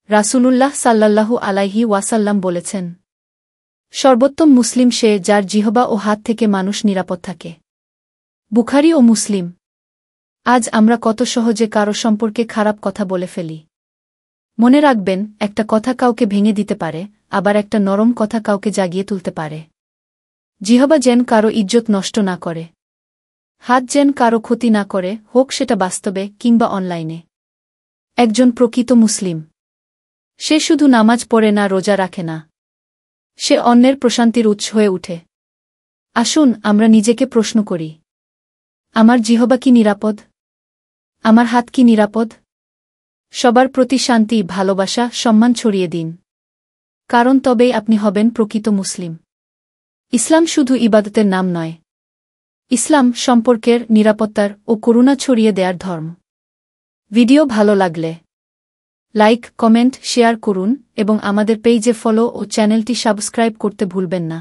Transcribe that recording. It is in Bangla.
রাসূলুল্লাহ সাল্লাল্লাহু আলাইহি ওয়াসাল্লাম বলেছেন, সর্বোত্তম মুসলিম সে যার জিহবা ও হাত থেকে মানুষ নিরাপদ থাকে। বুখারী ও মুসলিম। আজ আমরা কত সহজে কারো সম্পর্কে খারাপ কথা বলে ফেলি। মনে রাখবেন, একটা কথা কাউকে ভেঙে দিতে পারে, আবার একটা নরম কথা কাউকে জাগিয়ে তুলতে পারে। জিহবা যেন কারো ইজ্জত নষ্ট না করে। হাত যেন কারো ক্ষতি না করে, হোক সেটা বাস্তবে কিংবা অনলাইনে। একজন প্রকৃত মুসলিম সে শুধু নামাজ পড়ে না, রোজা রাখে না, সে অন্যের প্রশান্তির উৎস হয়ে উঠে। আসুন আমরা নিজেকে প্রশ্ন করি, আমার জিহবা কি নিরাপদ? আমার হাত কি নিরাপদ? সবার প্রতি শান্তি, ভালোবাসা, সম্মান ছড়িয়ে দিন, কারণ তবেই আপনি হবেন প্রকৃত মুসলিম। ইসলাম শুধু ইবাদতের নাম নয়, ইসলাম সম্পর্কের, নিরাপত্তার ও করুণা ছড়িয়ে দেয়ার ধর্ম। ভিডিও ভালো লাগলে লাইক, কমেন্ট, শেয়ার করুন এবং আমাদের পেজে ফলো ও চ্যানেলটি সাবস্ক্রাইব করতে ভুলবেন না।